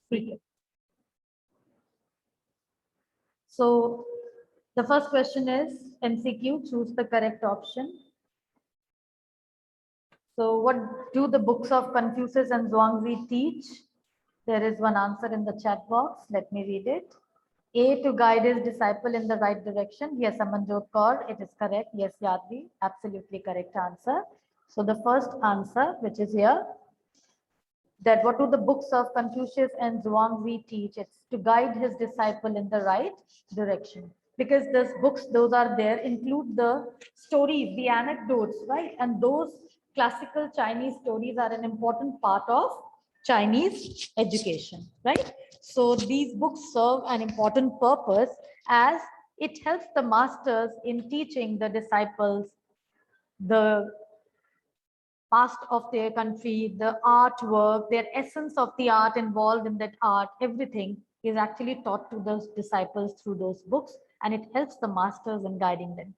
free. So the first question is MCQ, choose the correct option. So what do the books of Confucius and Zhuangzi teach? There is one answer in the chat box. Let me read it. A, to guide his disciple in the right direction. Yes, Amanjot Kaur, it is correct. Yes, Yadvi, absolutely correct answer. So the first answer, which is here, that what do the books of Confucius and Zhuangzi teach? It's to guide his disciple in the right direction. Because those books, those are there, include the stories, the anecdotes, right? And those classical Chinese stories are an important part of Chinese education, right? So these books serve an important purpose as it helps the masters in teaching the disciples the past of their country, the artwork, their essence of the art involved in that art, everything is actually taught to those disciples through those books, and it helps the masters in guiding them.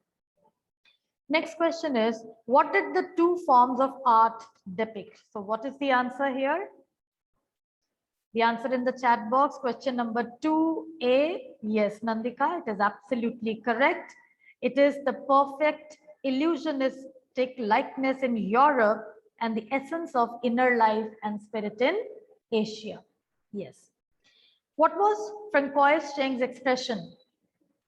Next question is, what did the two forms of art depict? So what is the answer here? The answer in the chat box, question number 2A. Yes, Nandika, it is absolutely correct. It is the perfect illusionistic likeness in Europe and the essence of inner life and spirit in Asia. Yes. What was Francois Cheng's expression?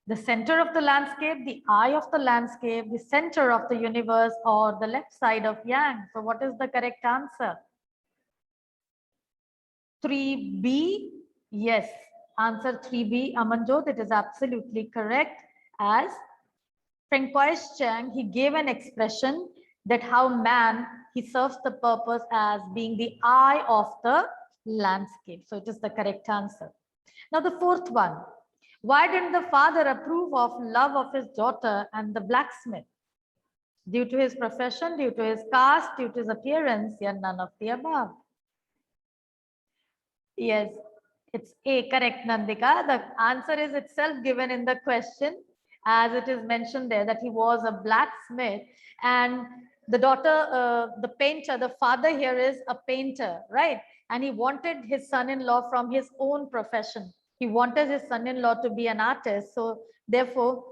The center of the landscape, the eye of the landscape, the center of the universe, or the left side of Yang? So what is the correct answer? 3B, yes, answer 3B, Amanjot, it is absolutely correct. As Francois Cheng, he gave an expression that how man, he serves the purpose as being the eye of the landscape. So it is the correct answer. Now the fourth one, why didn't the father approve of love of his daughter and the blacksmith? Due to his profession, due to his caste, due to his appearance, yeah, none of the above. Yes, it's A, correct, Nandika. The answer is itself given in the question, as it is mentioned there that he was a blacksmith, and the daughter, the painter, the father here is a painter, right? And he wanted his son-in-law from his own profession. He wanted his son-in-law to be an artist. So therefore,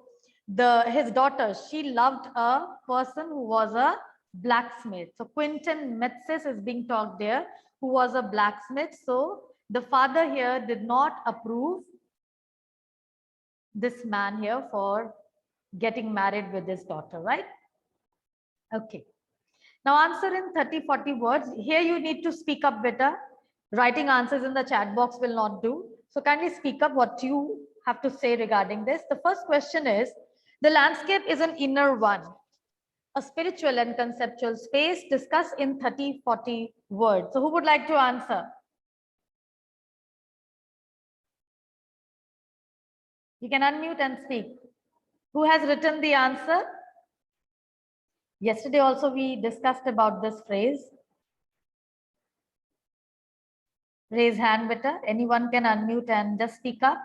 his daughter, she loved a person who was a blacksmith. So Quentin Metzis is being talked there, who was a blacksmith. So the father here did not approve this man here for getting married with his daughter, right? Okay. Now answer in 30-40 words. Here you need to speak up better. Writing answers in the chat box will not do. So kindly speak up what you have to say regarding this. The first question is, the landscape is an inner one, a spiritual and conceptual space. Discuss in 30-40 words. So who would like to answer? You can unmute and speak. Who has written the answer? Yesterday also we discussed about this phrase. Raise hand better. Anyone can unmute and just speak up.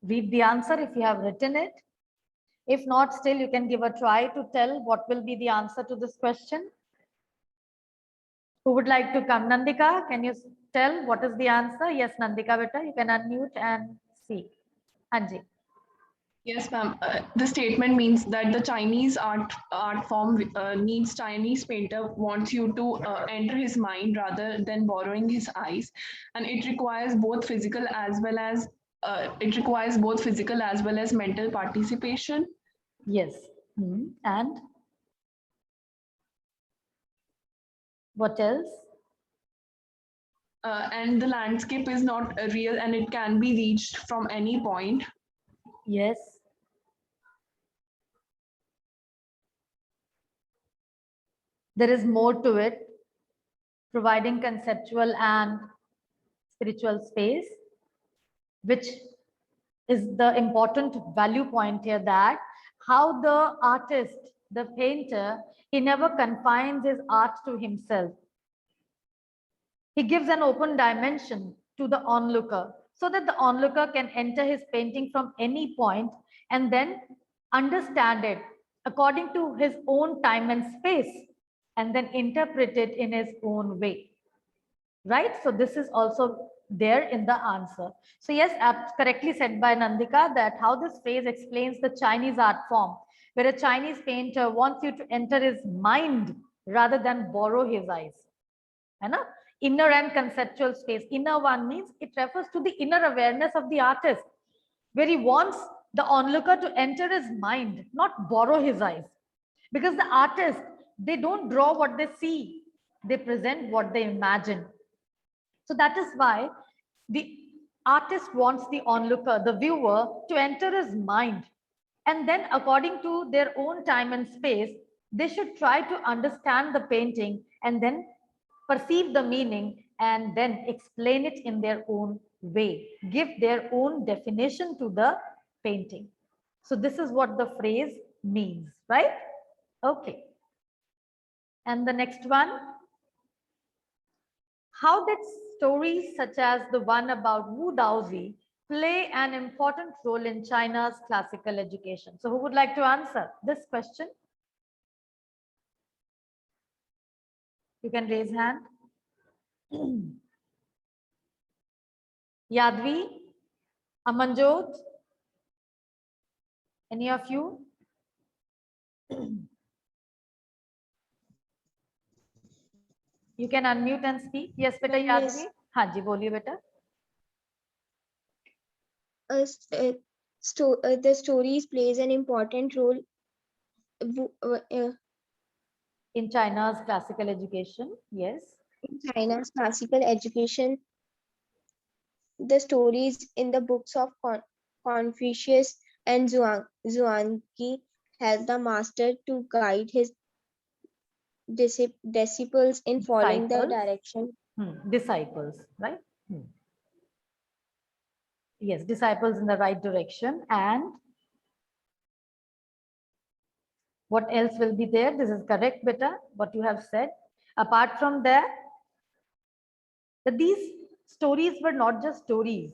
Read the answer if you have written it. If not, still you can give a try to tell what will be the answer to this question. Who would like to come? Nandika, can you tell what is the answer? Yes, Nandika beta, you can unmute and speak. Anji. Yes, ma'am. The statement means that the Chinese art form needs Chinese painter wants you to enter his mind rather than borrowing his eyes, and it requires both physical as well as mental participation. Yes. And what else? And the landscape is not real, and it can be reached from any point. Yes. There is more to it, providing conceptual and spiritual space, which is the important value point here, that how the artist, the painter, he never confines his art to himself. He gives an open dimension to the onlooker so that the onlooker can enter his painting from any point and then understand it according to his own time and space, and then interpret it in his own way, right? So this is also there in the answer. So yes, correctly said by Nandika that how this phrase explains the Chinese art form, where a Chinese painter wants you to enter his mind rather than borrow his eyes. है ना? Inner and conceptual space. Inner one means it refers to the inner awareness of the artist, where he wants the onlooker to enter his mind, not borrow his eyes. Because the artists, they don't draw what they see, they present what they imagine. So that is why the artist wants the onlooker, the viewer, to enter his mind. And then according to their own time and space, they should try to understand the painting and then perceive the meaning and then explain it in their own way, give their own definition to the painting. So this is what the phrase means, right? Okay. And the next one, how did stories such as the one about Wu Daozi play an important role in China's classical education? So who would like to answer this question? You can raise hand. Yadvi, Amanjot, any of you? You can unmute and speak. Yes, beta Yadvi. हाँ जी बोलिए बेटा. The stories plays an important role In China's classical education. Yes. in China's classical education. The stories in the books of Confucius and Zhuangzi help the master to guide his disciples in following the direction. Disciples, right? Yes, disciples in the right direction. And what else will be there? This is correct, beta, what you have said. Apart from that, these stories were not just stories,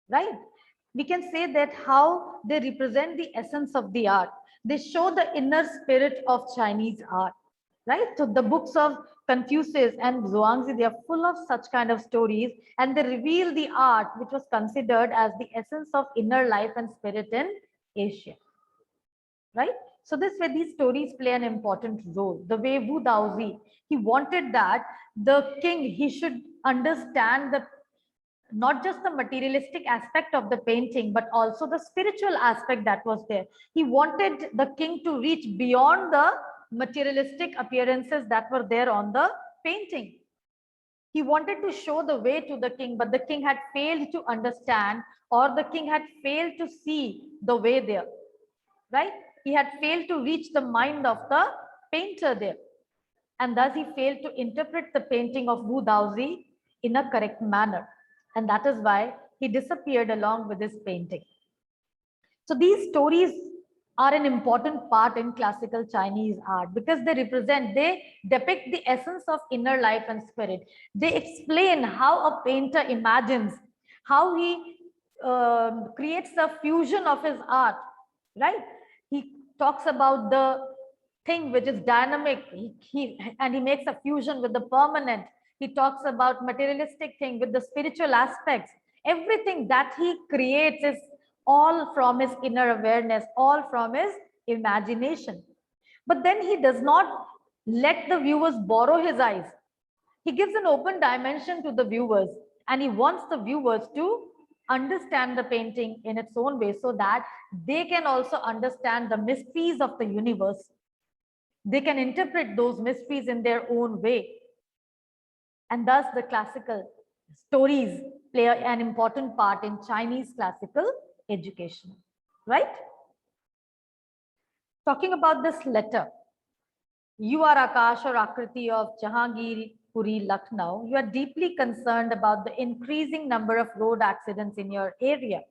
right? We can say that how they represent the essence of the art. They show the inner spirit of Chinese art, right? So the books of Confucius and Zhuangzi, they are full of such kind of stories, and they reveal the art which was considered as the essence of inner life and spirit in Asia, right? So this way these stories play an important role. The way Wu Daozi, he wanted that the king, he should understand the not just the materialistic aspect of the painting, but also the spiritual aspect that was there. He wanted the king to reach beyond the materialistic appearances that were there on the painting. He wanted to show the way to the king, but the king had failed to understand, or the king had failed to see the way there, right? He had failed to reach the mind of the painter there. And thus he failed to interpret the painting of Wu Daozi in a correct manner. And that is why he disappeared along with his painting. So these stories are an important part in classical Chinese art because they depict the essence of inner life and spirit. They explain how a painter imagines, how he creates a fusion of his art, right? He talks about the thing which is dynamic, and he makes a fusion with the permanent. He talks about materialistic thing with the spiritual aspects. Everything that he creates is all from his inner awareness, all from his imagination. But then he does not let the viewers borrow his eyes. He gives an open dimension to the viewers, and he wants the viewers to understand the painting in its own way so that they can also understand the mysteries of the universe. They can interpret those mysteries in their own way. And thus the classical stories play an important part in Chinese classical education, right? Talking about this letter, you are Akash or Akriti of Jahangir Puri, Lucknow. You are deeply concerned about the increasing number of road accidents in your area.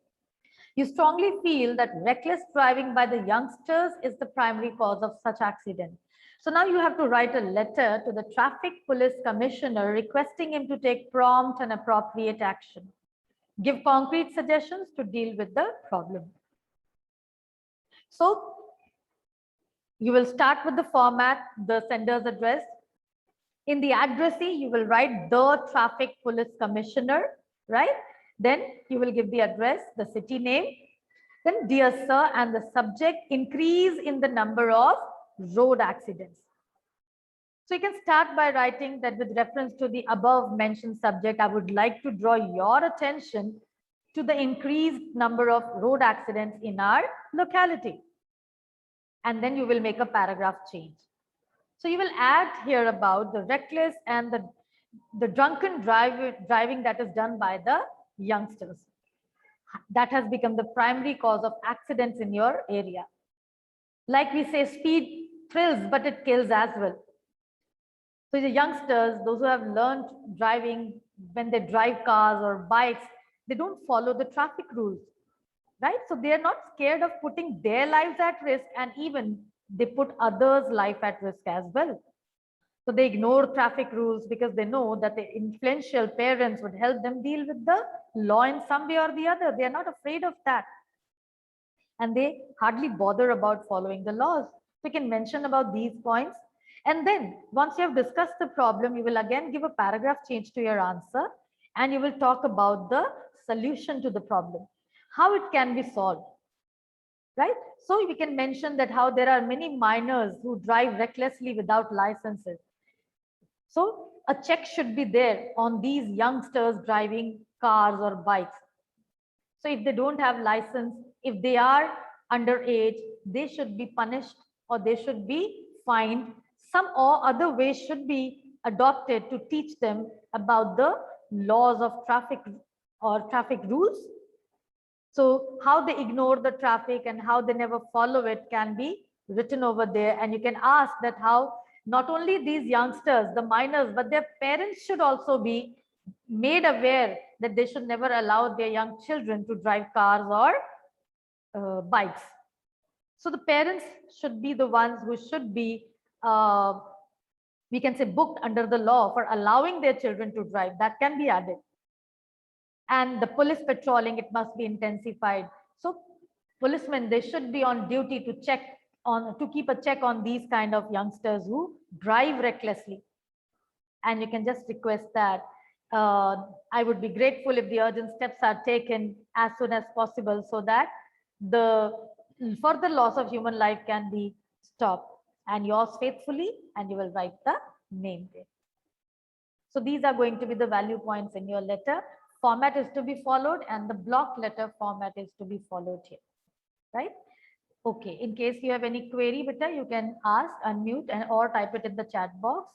You strongly feel that reckless driving by the youngsters is the primary cause of such accidents. So now you have to write a letter to the Traffic Police Commissioner requesting him to take prompt and appropriate action. Give concrete suggestions to deal with the problem. So you will start with the format, the sender's address. In the addressee, you will write the traffic police commissioner, right? Then you will give the address, the city name. Then dear sir, and the subject, increase in the number of road accidents. So you can start by writing that with reference to the above mentioned subject, I would like to draw your attention to the increased number of road accidents in our locality. And then you will make a paragraph change. So you will add here about the reckless and the drunken driving that is done by the youngsters. That has become the primary cause of accidents in your area. Like we say, speed thrills, but it kills as well. So the youngsters, those who have learned driving, when they drive cars or bikes, they don't follow the traffic rules, right? So they are not scared of putting their lives at risk, and even they put others' life at risk as well. So they ignore traffic rules because they know that the influential parents would help them deal with the law in some way or the other. They are not afraid of that. And they hardly bother about following the laws. So you can mention about these points. And then once you have discussed the problem, you will again give a paragraph change to your answer, and you will talk about the solution to the problem, how it can be solved, right? So we can mention that how there are many minors who drive recklessly without licenses. So a check should be there on these youngsters driving cars or bikes. So if they don't have license, if they are underage, they should be punished or they should be fined. Some or other way should be adopted to teach them about the laws of traffic or traffic rules. So how they ignore the traffic and how they never follow it can be written over there. And you can ask that how not only these youngsters, the minors, but their parents should also be made aware that they should never allow their young children to drive cars or bikes. So the parents should be the ones who should be, we can say, booked under the law for allowing their children to drive. That can be added. And the police patrolling, it must be intensified. So policemen, they should be on duty to check on, to keep a check on these kind of youngsters who drive recklessly. And you can just request that I would be grateful if the urgent steps are taken as soon as possible so that the further loss of human life can be stopped. And yours faithfully, and you will write the name there. So these are going to be the value points in your letter. Format is to be followed, and the block letter format is to be followed here, right? Okay, in case you have any query, beta, you can ask, unmute, and or type it in the chat box.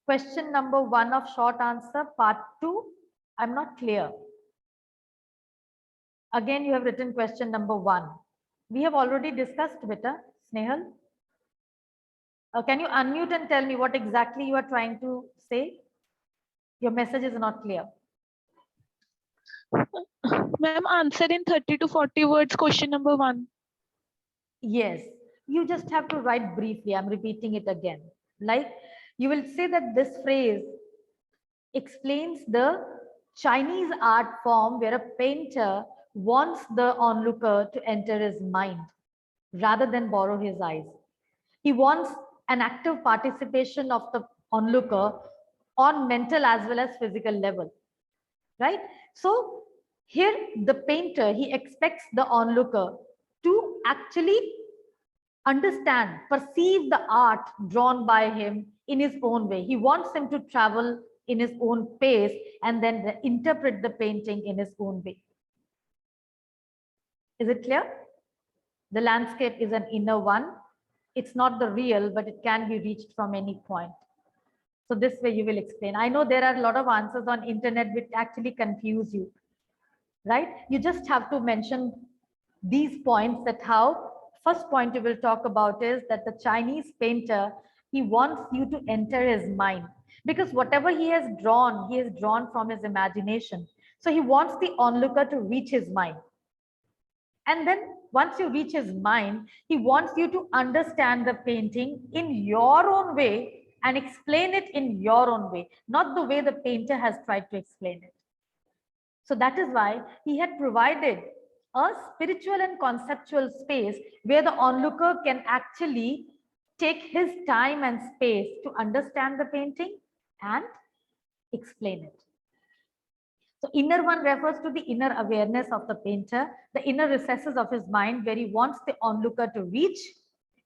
Question number 1 of short answer, part 2. I'm not clear. Again, you have written question number 1. We have already discussed, beta, Snehal. Can you unmute and tell me what exactly you are trying to say? Your message is not clear. Ma'am, answer in 30 to 40 words, question number 1. Yes, you just have to write briefly. I'm repeating it again. Like you will say that this phrase explains the Chinese art form where a painter wants the onlooker to enter his mind rather than borrow his eyes. He wants an active participation of the onlooker on mental as well as physical level, right? So here the painter, he expects the onlooker to actually understand, perceive the art drawn by him in his own way. He wants him to travel in his own pace and then interpret the painting in his own way. Is it clear? The landscape is an inner one. It's not the real, but it can be reached from any point. So this way you will explain. I know there are a lot of answers on internet which actually confuse you, right? You just have to mention these points, that how first point you will talk about is that the Chinese painter, he wants you to enter his mind, because whatever he has drawn from his imagination. So he wants the onlooker to reach his mind. And then once you reach his mind, he wants you to understand the painting in your own way and explain it in your own way, not the way the painter has tried to explain it. So that is why he had provided a spiritual and conceptual space where the onlooker can actually take his time and space to understand the painting and explain it. So inner one refers to the inner awareness of the painter, the inner recesses of his mind where he wants the onlooker to reach,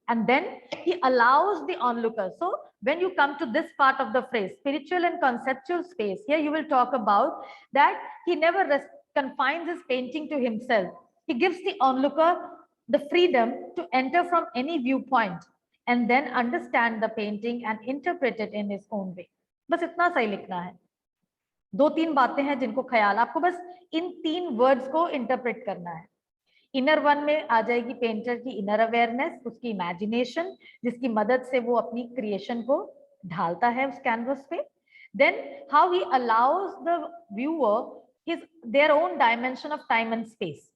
and then he allows the onlooker. So when you come to this part of the phrase, spiritual and conceptual space, here you will talk about that he never confines his painting to himself. He gives the onlooker the freedom to enter from any viewpoint and then understand the painting and interpret it in his own way. बस इतना सही लिखना है. 2-3 बातें हैं जिनको ख्याल, आपको बस इन 3 वर्ड्स को इंटरप्रेट करना है. इनर वन में आ जाएगी पेंटर की इनर अवेयरनेस, उसकी इमेजिनेशन जिसकी मदद से वो अपनी क्रिएशन को ढालता है उस कैनवस पे. Then how he allows the viewer his their own dimension of time and space,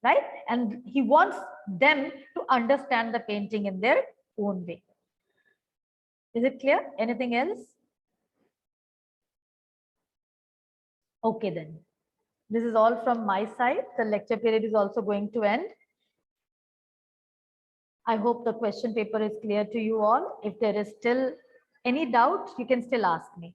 right? And he wants them to understand the painting in their own way. Is it clear? Anything else? Okay then. This is all from my side. The lecture period is also going to end. I hope the question paper is clear to you all. If there is still any doubt, you can still ask me.